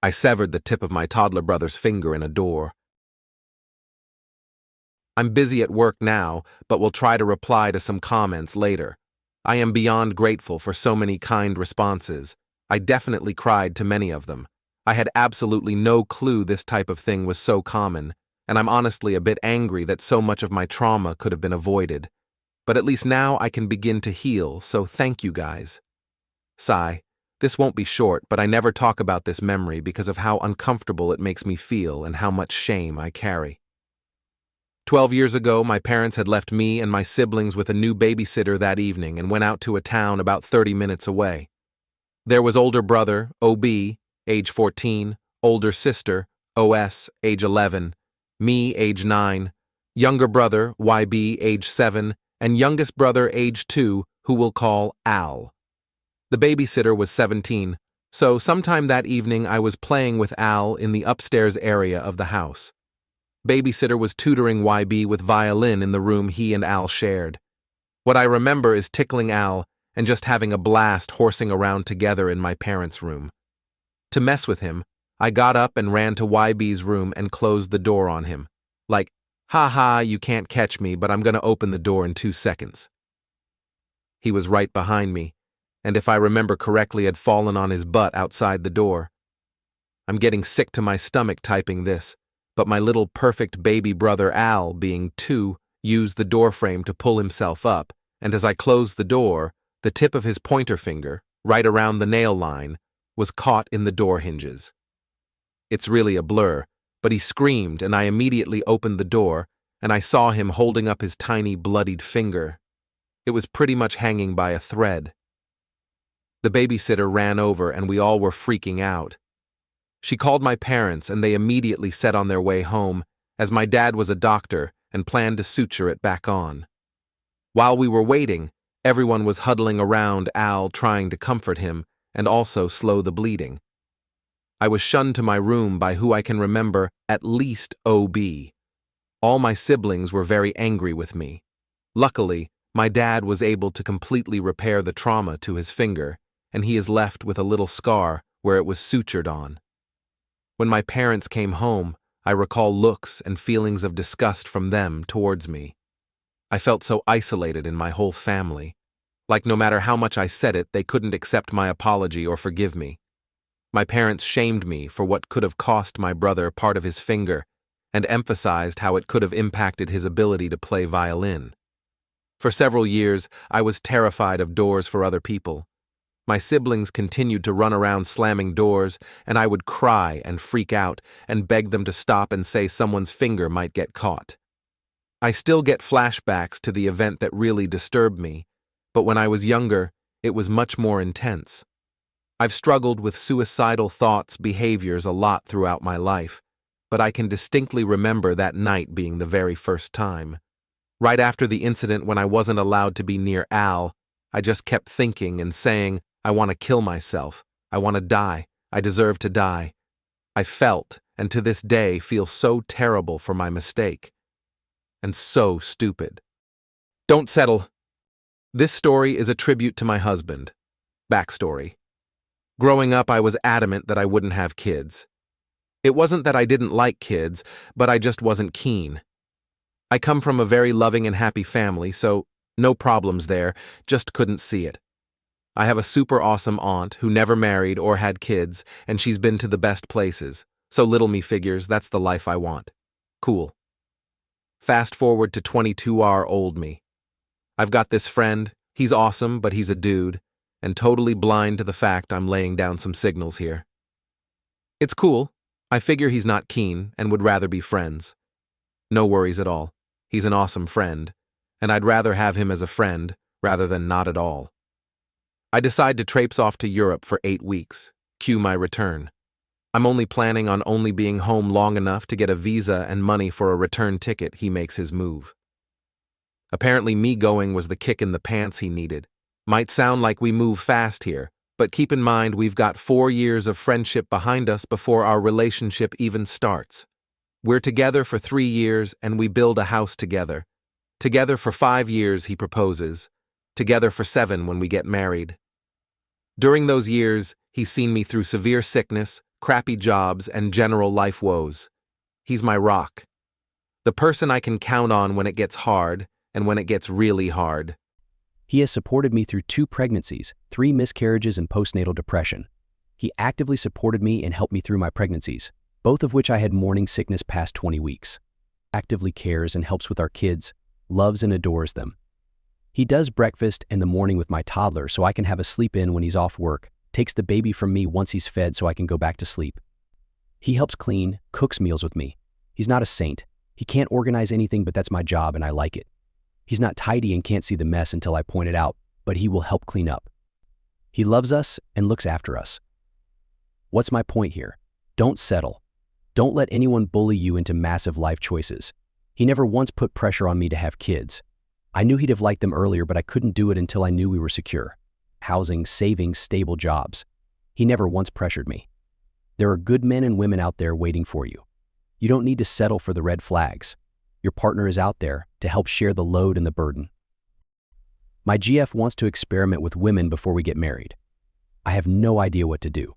I severed the tip of my toddler brother's finger in a door. I'm busy at work now, but will try to reply to some comments later. I am beyond grateful for so many kind responses. I definitely cried to many of them. I had absolutely no clue this type of thing was so common, and I'm honestly a bit angry that so much of my trauma could have been avoided. But at least now I can begin to heal, so thank you guys. Sigh. This won't be short, but I never talk about this memory because of how uncomfortable it makes me feel and how much shame I carry. 12 years ago, my parents had left me and my siblings with a new babysitter that evening and went out to a town about 30 minutes away. There was older brother, OB, age 14, older sister, OS, age 11, me, age 9, younger brother, YB, age 7, and youngest brother, age 2, who we'll call Al. The babysitter was 17, so sometime that evening I was playing with Al in the upstairs area of the house. Babysitter was tutoring YB with violin in the room he and Al shared. What I remember is tickling Al and just having a blast horsing around together in my parents' room. To mess with him, I got up and ran to YB's room and closed the door on him. Like, ha ha, you can't catch me, but I'm gonna open the door in 2 seconds. He was right behind me, and if I remember correctly had fallen on his butt outside the door. I'm getting sick to my stomach typing this, but my little perfect baby brother Al, being 2, used the doorframe to pull himself up, and as I closed the door, the tip of his pointer finger, right around the nail line, was caught in the door hinges. It's really a blur, but he screamed and I immediately opened the door, and I saw him holding up his tiny bloodied finger. It was pretty much hanging by a thread. The babysitter ran over and we all were freaking out. She called my parents and they immediately set on their way home, as my dad was a doctor and planned to suture it back on. While we were waiting, everyone was huddling around Al trying to comfort him and also slow the bleeding. I was shunned to my room by who I can remember at least OB. All my siblings were very angry with me. Luckily, my dad was able to completely repair the trauma to his finger, and he is left with a little scar where it was sutured on. When my parents came home, I recall looks and feelings of disgust from them towards me. I felt so isolated in my whole family. Like no matter how much I said it, they couldn't accept my apology or forgive me. My parents shamed me for what could have cost my brother part of his finger and emphasized how it could have impacted his ability to play violin. For several years, I was terrified of doors for other people. My siblings continued to run around slamming doors, and I would cry and freak out and beg them to stop and say someone's finger might get caught. I still get flashbacks to the event that really disturbed me, but when I was younger, it was much more intense. I've struggled with suicidal thoughts, behaviors a lot throughout my life, but I can distinctly remember that night being the very first time. Right after the incident when I wasn't allowed to be near Al, I just kept thinking and saying, I want to kill myself. I want to die. I deserve to die. I felt, and to this day feel so terrible for my mistake. And so stupid. Don't settle. This story is a tribute to my husband. Backstory. Growing up, I was adamant that I wouldn't have kids. It wasn't that I didn't like kids, but I just wasn't keen. I come from a very loving and happy family, so no problems there, just couldn't see it. I have a super awesome aunt who never married or had kids, and she's been to the best places, so little me figures that's the life I want. Cool. Fast forward to 22-year-old me. I've got this friend, he's awesome, but he's a dude, and totally blind to the fact I'm laying down some signals here. It's cool. I figure he's not keen and would rather be friends. No worries at all. He's an awesome friend, and I'd rather have him as a friend rather than not at all. I decide to traipse off to Europe for 8 weeks. Cue my return. I'm only planning on only being home long enough to get a visa and money for a return ticket. He makes his move. Apparently me going was the kick in the pants he needed. Might sound like we move fast here, but keep in mind we've got 4 years of friendship behind us before our relationship even starts. We're together for 3 years and we build a house together. Together for 5 years, he proposes. Together for 7 when we get married. During those years, he's seen me through severe sickness, crappy jobs, and general life woes. He's my rock. The person I can count on when it gets hard and when it gets really hard. He has supported me through 2 pregnancies, 3 miscarriages, and postnatal depression. He actively supported me and helped me through my pregnancies, both of which I had morning sickness past 20 weeks. Actively cares and helps with our kids, loves and adores them. He does breakfast in the morning with my toddler so I can have a sleep in when he's off work, takes the baby from me once he's fed so I can go back to sleep. He helps clean, cooks meals with me. He's not a saint. He can't organize anything, but that's my job and I like it. He's not tidy and can't see the mess until I point it out, but he will help clean up. He loves us and looks after us. What's my point here? Don't settle. Don't let anyone bully you into massive life choices. He never once put pressure on me to have kids. I knew he'd have liked them earlier, but I couldn't do it until I knew we were secure. Housing, savings, stable jobs. He never once pressured me. There are good men and women out there waiting for you. You don't need to settle for the red flags. Your partner is out there to help share the load and the burden. My GF wants to experiment with women before we get married. I have no idea what to do.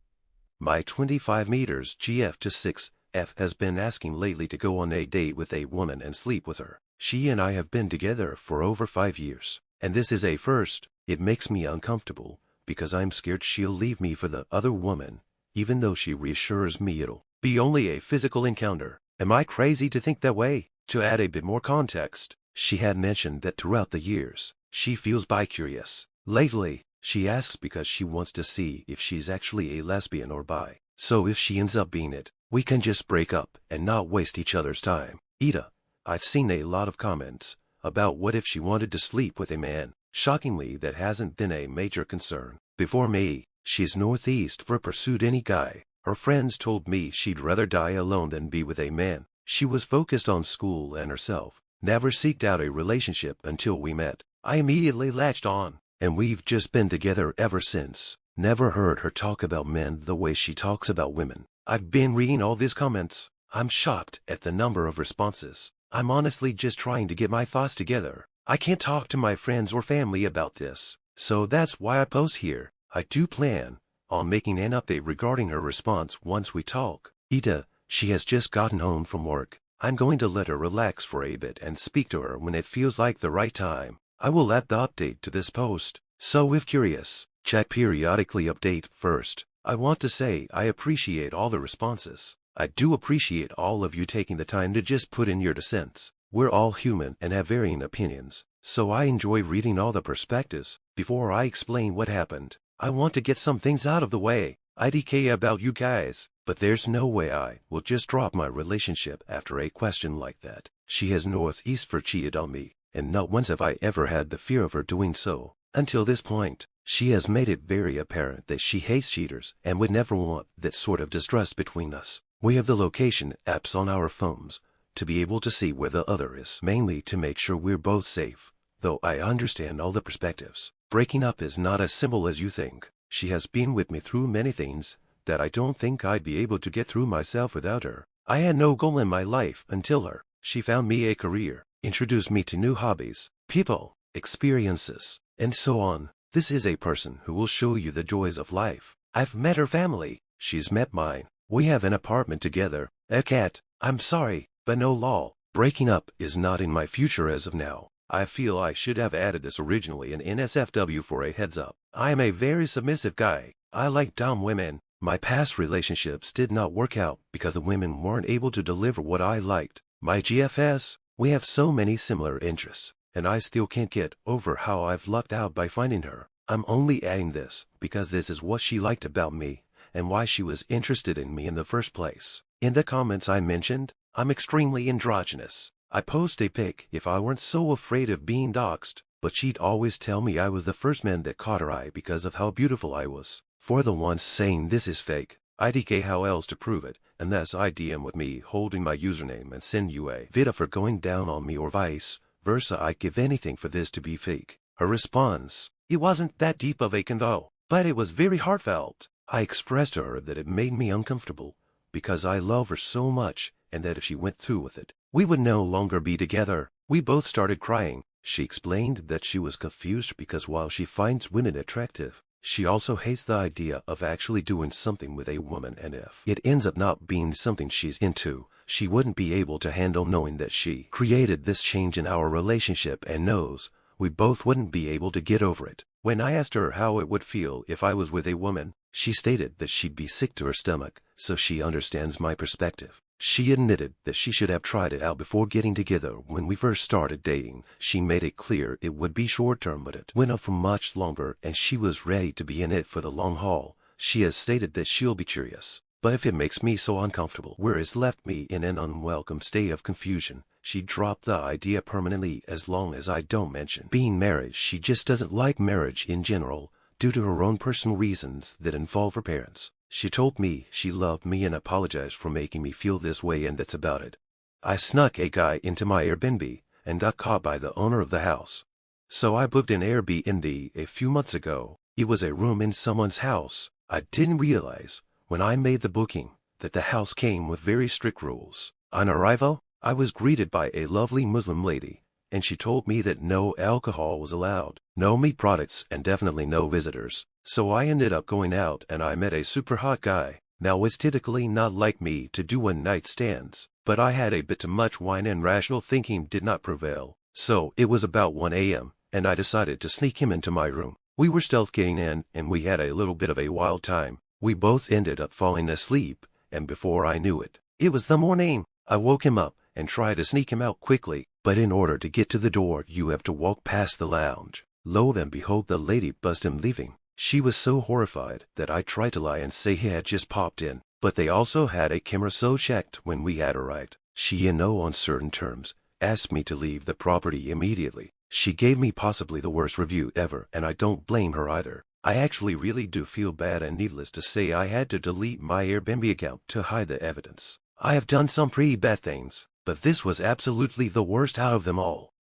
My 25 meters GF to 6F has been asking lately to go on a date with a woman and sleep with her. She and I have been together for over 5 years, and this is a first. It makes me uncomfortable because I'm scared she'll leave me for the other woman, even though she reassures me it'll be only a physical encounter. Am I crazy to think that way? To add a bit more context, she had mentioned that throughout the years, she feels bi-curious. Lately, she asks because she wants to see if she's actually a lesbian or bi. So if she ends up being it, we can just break up and not waste each other's time. Ida, I've seen a lot of comments about what if she wanted to sleep with a man. Shockingly, that hasn't been a major concern. Before me, she's northeast for pursued any guy. Her friends told me she'd rather die alone than be with a man. She was focused on school and herself, never seeked out a relationship until we met. I immediately latched on, and we've just been together ever since. Never heard her talk about men the way she talks about women. I've been reading all these comments. I'm shocked at the number of responses. I'm honestly just trying to get my thoughts together. I can't talk to my friends or family about this, so that's why I post here. I do plan on making an update regarding her response once we talk. Ida, she has just gotten home from work. I'm going to let her relax for a bit and speak to her when it feels like the right time. I will add the update to this post, so if curious, check periodically update first. I want to say I appreciate all the responses. I do appreciate all of you taking the time to just put in your 2 cents. We're all human and have varying opinions, so I enjoy reading all the perspectives. Before I explain what happened, I want to get some things out of the way. IDK about you guys, but there's no way I will just drop my relationship after a question like that. She has northeast for cheated on me, and not once have I ever had the fear of her doing so. Until this point, she has made it very apparent that she hates cheaters and would never want that sort of distrust between us. We have the location apps on our phones to be able to see where the other is, mainly to make sure we're both safe, though I understand all the perspectives. Breaking up is not as simple as you think. She has been with me through many things that I don't think I'd be able to get through myself without her. I had no goal in my life until her. She found me a career, introduced me to new hobbies, people, experiences, and so on. This is a person who will show you the joys of life. I've met her family. She's met mine. We have an apartment together, a cat. I'm sorry, but no lol. Breaking up is not in my future as of now. I feel I should have added this originally in NSFW for a heads up. I am a very submissive guy. I like dumb women. My past relationships did not work out because the women weren't able to deliver what I liked. My GFS, we have so many similar interests, and I still can't get over how I've lucked out by finding her. I'm only adding this because this is what she liked about me and why she was interested in me in the first place. In the comments I mentioned, I'm extremely androgynous. I post a pic if I weren't so afraid of being doxxed, but she'd always tell me I was the first man that caught her eye because of how beautiful I was. For the ones saying this is fake, IDK how else to prove it, unless I DM with me holding my username and send you a video for going down on me or vice versa. I'd give anything for this to be fake. Her response, it wasn't that deep of a convo, but it was very heartfelt. I expressed to her that it made me uncomfortable because I love her so much and that if she went through with it, we would no longer be together. We both started crying. She explained that she was confused because while she finds women attractive, She also hates the idea of actually doing something with a woman, and if it ends up not being something she's into, she wouldn't be able to handle knowing that she created this change in our relationship and knows we both wouldn't be able to get over it. When I asked her how it would feel if I was with a woman, she stated that she'd be sick to her stomach, so she understands my perspective. She admitted that she should have tried it out before getting together when we first started dating. She made it clear it would be short-term, but it went on for much longer and she was ready to be in it for the long haul. She has stated that she'll be curious, but if it makes me so uncomfortable where it's left me in an unwelcome state of confusion, she dropped the idea permanently as long as I don't mention being married. She just doesn't like marriage in general due to her own personal reasons that involve her parents. She told me she loved me and apologized for making me feel this way, and that's about it. I snuck a guy into my Airbnb and got caught by the owner of the house. So I booked an Airbnb a few months ago. It was a room in someone's house. I didn't realize when I made the booking that the house came with very strict rules. On arrival, I was greeted by a lovely Muslim lady, and she told me that no alcohol was allowed, no meat products, and definitely no visitors. So I ended up going out and I met a super hot guy. Now it's typically not like me to do one-night stands, but I had a bit too much wine and rational thinking did not prevail. So it was about 1 a.m. and I decided to sneak him into my room. We were stealth getting in and we had a little bit of a wild time. We both ended up falling asleep, and before I knew it, it was the morning. I woke him up and tried to sneak him out quickly, but in order to get to the door you have to walk past the lounge. Lo and behold, the lady buzzed him leaving. She was so horrified that I tried to lie and say he had just popped in, but they also had a camera so checked when we had arrived. She, in no uncertain terms, asked me to leave the property immediately. She gave me possibly the worst review ever, and I don't blame her either. I actually really do feel bad, and needless to say I had to delete my Airbnb account to hide the evidence. I have done some pretty bad things, but this was absolutely the worst out of them all.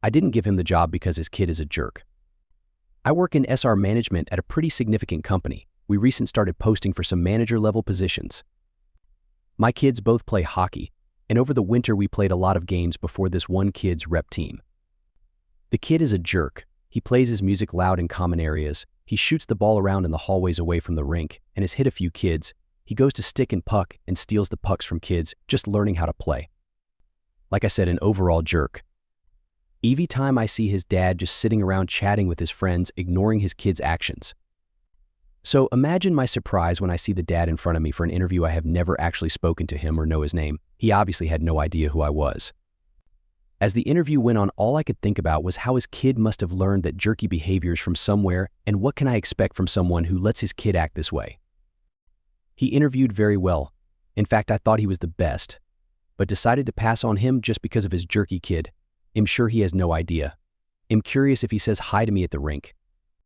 I didn't give him the job because his kid is a jerk. I work in SR management at a pretty significant company. We recently started posting for some manager-level positions. My kids both play hockey, and over the winter we played a lot of games before this one kid's rep team. The kid is a jerk. He plays his music loud in common areas. He shoots the ball around in the hallways away from the rink and has hit a few kids. He goes to stick and puck and steals the pucks from kids just learning how to play. Like I said, an overall jerk. Every time I see his dad just sitting around chatting with his friends, ignoring his kids' actions. So imagine my surprise when I see the dad in front of me for an interview. I have never actually spoken to him or know his name. He obviously had no idea who I was. As the interview went on, all I could think about was how his kid must have learned that jerky behaviors from somewhere, and what can I expect from someone who lets his kid act this way? He interviewed very well. In fact, I thought he was the best, but decided to pass on him just because of his jerky kid. I'm sure he has no idea. I'm curious if he says hi to me at the rink.